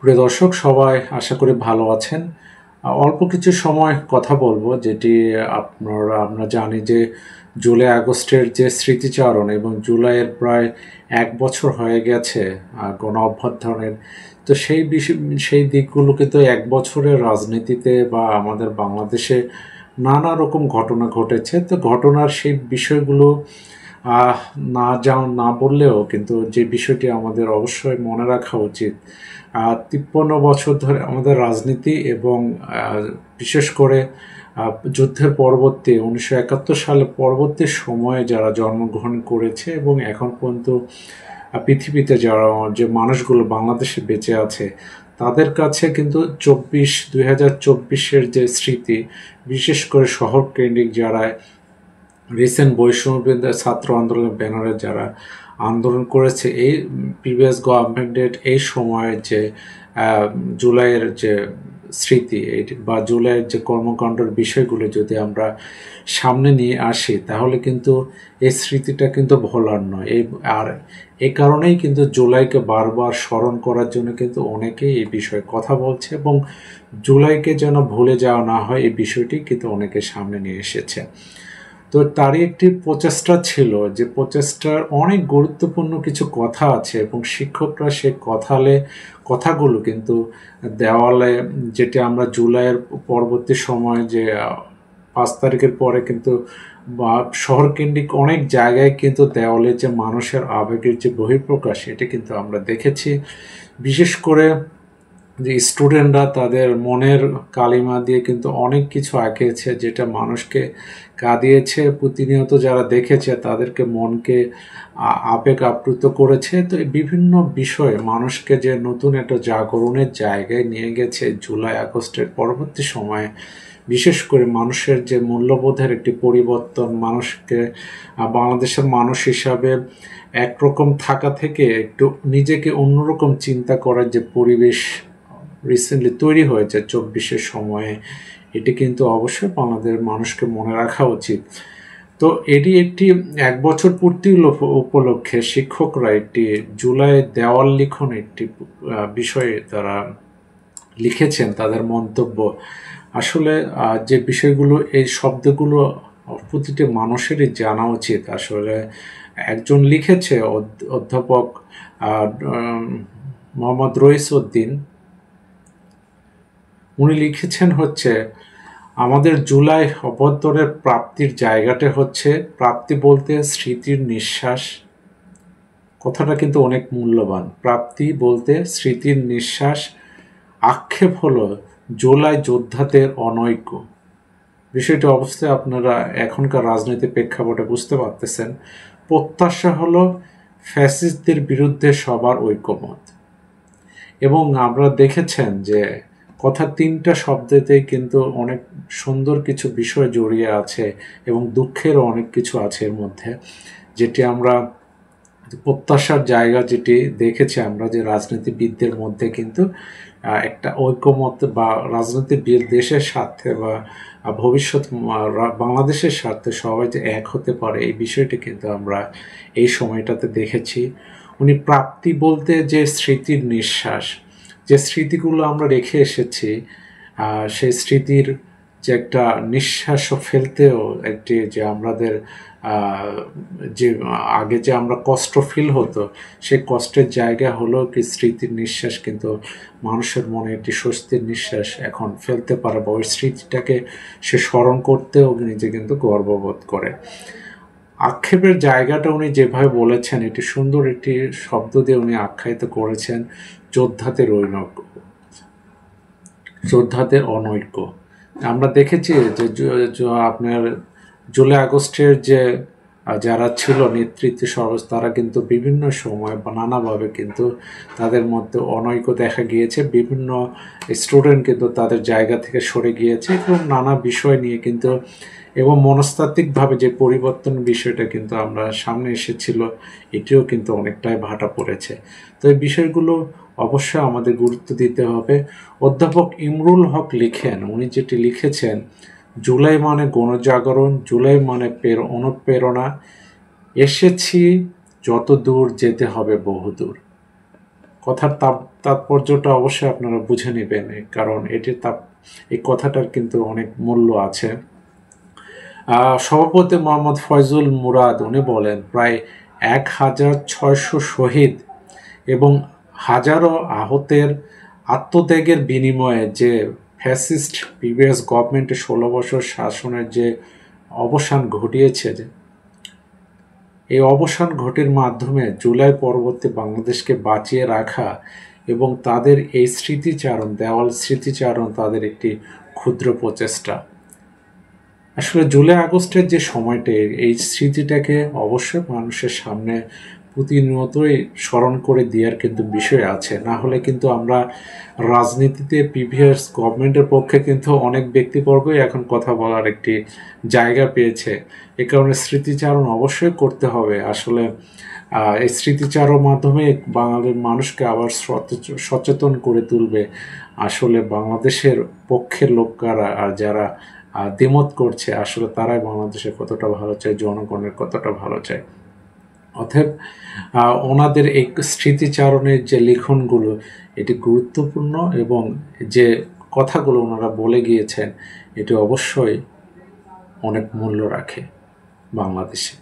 প্রিয় দর্শক সবাই আশা করি ভালো আছেন। অল্প কিছু সময় কথা বলবো যেটি আমরা জানি যে জুলাই আগস্টের যে স্মৃতিচারণ এবং জুলাইয়ের প্রায় ১ বছর হয়ে গেছে গণ অভ্যুত্থানের। তো সেই দিকগুলো কিন্তু ১ বছরের রাজনীতিতে বা আমাদের বাংলাদেশে নানা রকম ঘটনা ঘটেছে। তো ঘটনার সেই বিষয়গুলো আহ না বললেও কিন্তু যে বিষয়টি আমাদের অবশ্যই মনে রাখা উচিত, ৫৩ বছর ধরে আমাদের রাজনীতি এবং বিশেষ করে যুদ্ধের পরবর্তী ১৯৭১ সালে পরবর্তী সময়ে যারা জন্মগ্রহণ করেছে এবং এখন পর্যন্ত পৃথিবীতে যারা যে মানুষগুলো বাংলাদেশে বেঁচে আছে তাদের কাছে কিন্তু ২০২৪-এর যে স্মৃতি, বিশেষ করে শহর কেন্দ্রিক যারা রিসেন্ট বৈষম্যবিরোধী ছাত্র আন্দোলনের ব্যানারে যারা আন্দোলন করেছে এই প্রিভিয়াস গভর্নমেন্টের এই সময়ে যে জুলাইয়ের যে স্মৃতি বা জুলাইয়ের যে কর্মকাণ্ডের বিষয়গুলো যদি আমরা সামনে নিয়ে আসি তাহলে কিন্তু এই স্মৃতিটা কিন্তু ভোলার নয়। আর এই কারণেই কিন্তু জুলাইকে বারবার স্মরণ করার জন্য কিন্তু অনেকেই এই বিষয়ে কথা বলছে এবং জুলাইকে যেন ভুলে যাওয়া না হয় এই বিষয়টি কিন্তু অনেকে সামনে নিয়ে এসেছে। তো তারই একটি প্রচেষ্টা ছিল যে প্রচেষ্টার অনেক গুরুত্বপূর্ণ কিছু কথা আছে এবং শিক্ষকরা সে কথাগুলো কিন্তু দেওয়ালে, যেটা আমরা জুলাইয়ের পরবর্তী সময় যে ৫ তারিখের পরে কিন্তু বা শহরকেন্দ্রিক অনেক জায়গায় কিন্তু দেওয়ালে যে মানুষের আবেগের যে বহিঃপ্রকাশ এটা কিন্তু আমরা দেখেছি। বিশেষ করে যে স্টুডেন্টরা তাদের মনের কালিমা দিয়ে কিন্তু অনেক কিছু আঁকিয়েছে যেটা মানুষকে কাঁদিয়েছে। প্রতিনিয়ত যারা দেখেছে তাদেরকে মনকে আবেগ আপ্লুত করেছে। তো এই বিভিন্ন বিষয়ে মানুষকে যে নতুন একটা জাগরণের জায়গায় নিয়ে গেছে জুলাই আগস্টের পরবর্তী সময়ে, বিশেষ করে মানুষের যে মূল্যবোধের একটি পরিবর্তন, মানুষকে বাংলাদেশের মানুষ হিসাবে একরকম থাকা থেকে একটু নিজেকে অন্যরকম চিন্তা করার যে পরিবেশ রিসেন্টলি তৈরি হয়েছে ২৪-এর সময়ে, এটি কিন্তু অবশ্যই বাংলাদেশের মানুষকে মনে রাখা উচিত। তো এটি একটি ১ বছর পূর্তি উপলক্ষে শিক্ষকরা একটি জুলাই দেওয়াল লিখন একটি বিষয়ে তারা লিখেছেন তাদের মন্তব্য। আসলে যে বিষয়গুলো, এই শব্দগুলো প্রতিটি মানুষেরই জানা উচিত। আসলে একজন লিখেছে অধ্যাপক মোহাম্মদ রইস উদ্দিন, উনি লিখেছেন হচ্ছে আমাদের জুলাই অভ্যন্তরের প্রাপ্তির জায়গাটা হচ্ছে, প্রাপ্তি বলতে স্মৃতির নিঃশ্বাস, কথাটা কিন্তু অনেক মূল্যবান। প্রাপ্তি বলতে স্মৃতির নিঃশ্বাস, আক্ষেপ হলো জুলাই যোদ্ধাদের অনৈক্য। বিষয়টি অবশ্যই আপনারা এখনকার রাজনৈতিক প্রেক্ষাপটে বুঝতে পারতেছেন। প্রত্যাশা হলো ফ্যাসিস্টদের বিরুদ্ধে সবার ঐক্যমত। এবং আমরা দেখেছেন যে কথা ৩টা শব্দেতেই কিন্তু অনেক সুন্দর কিছু বিষয় জড়িয়ে আছে এবং দুঃখেরও অনেক কিছু আছে এর মধ্যে, যেটি আমরা প্রত্যাশার জায়গা যেটি দেখেছি আমরা যে রাজনীতিবিদদের মধ্যে কিন্তু একটা ঐক্যমত বা রাজনীতিবিদ দেশের স্বার্থে বা ভবিষ্যৎ বাংলাদেশের স্বার্থে সবাই যে এক হতে পারে এই বিষয়টি কিন্তু আমরা এই সময়টাতে দেখেছি। উনি প্রাপ্তি বলতে যে স্মৃতির নিঃশ্বাস, যে স্মৃতিগুলো আমরা রেখে এসেছি সেই স্মৃতির যে একটা নিঃশ্বাসও ফেলতেও একটি যে আমাদের যে আগে যে আমরা কষ্ট ফিল হতো সেই কষ্টের জায়গা হলো কি স্মৃতির নিঃশ্বাস কিন্তু মানুষের মনে একটি স্বস্তির নিঃশ্বাস এখন ফেলতে পারে বা ওই স্মৃতিটাকে সে স্মরণ করতেও নিজে কিন্তু গর্ববোধ করে। আক্ষেপের জায়গাটা উনি যেভাবে বলেছেন এটি সুন্দর একটি শব্দ দিয়ে উনি আখ্যায়িত করেছেন, যোদ্ধাদের ঐক্য, যোদ্ধাদের অনৈক্য। আমরা দেখেছি যে আপনার জুলাই আগস্টের যে যারা ছিল নেতৃত্ব সরস তারা কিন্তু বিভিন্ন সময় বা নানাভাবে কিন্তু তাদের মধ্যে অনৈক্য দেখা গিয়েছে। বিভিন্ন স্টুডেন্ট কিন্তু তাদের জায়গা থেকে সরে গিয়েছে এবং নানা বিষয় নিয়ে কিন্তু এবং মনস্তাত্ত্বিকভাবে যে পরিবর্তন বিষয়টা কিন্তু আমরা সামনে এসেছিল এটিও কিন্তু অনেকটাই ভাটা পড়েছে। তো এই বিষয়গুলো অবশ্যই আমাদের গুরুত্ব দিতে হবে। অধ্যাপক ইমরুল হক লিখেন, উনি যেটি লিখেছেন, জুলাই মানে গণজাগরণ, জুলাই মানে অনুপ্রেরণা, এসেছি যত দূর যেতে হবে বহুদূর। কথার তাৎপর্যটা অবশ্যই আপনারা বুঝে নেবেন, কারণ এই কথাটার কিন্তু অনেক মূল্য আছে। সভাপতি মোহাম্মদ ফয়জুল মুরাদ উনি বলেন, প্রায় 1600 শহীদ এবং হাজারো আহতের আত্মত্যাগের বিনিময়ে যে ফ্যাসিস্ট প্রিভিয়াস গভর্নমেন্টের 16 বছর শাসনের যে অবসান ঘটিয়েছে, এই অবসান ঘটির মাধ্যমে জুলাই পরবর্তী বাংলাদেশকে বাঁচিয়ে রাখা এবং তাদের এই স্মৃতিচারণ, দেওয়াল স্মৃতিচারণ তাদের একটি ক্ষুদ্র প্রচেষ্টা। আসলে জুলাই আগস্টের যে সময়টা, এই স্মৃতিটাকে অবশ্যই মানুষের সামনে প্রতিনিয়তই স্মরণ করে দেওয়ার কিন্তু বিষয় আছে। না হলে কিন্তু আমরা রাজনীতিতে প্রিভিয়াস গভর্নমেন্টের পক্ষে কিন্তু অনেক ব্যক্তিবর্গই এখন কথা বলার একটি জায়গা পেয়েছে। এ কারণে স্মৃতিচারণ অবশ্যই করতে হবে। আসলে এই স্মৃতিচারণের মাধ্যমে বাঙালির মানুষকে আবার সচেতন করে তুলবে। আসলে বাংলাদেশের পক্ষের লোকেরা আর যারা দ্বিমত করছে, আসলে তারাই বাংলাদেশে কতটা ভালো চায়, জনগণের কতটা ভালো চায়। অতএব ওনাদের এই স্মৃতিচারণের যে লিখনগুলো, এটি গুরুত্বপূর্ণ এবং যে কথাগুলো ওনারা বলে গিয়েছেন এটি অবশ্যই অনেক মূল্য রাখে বাংলাদেশে।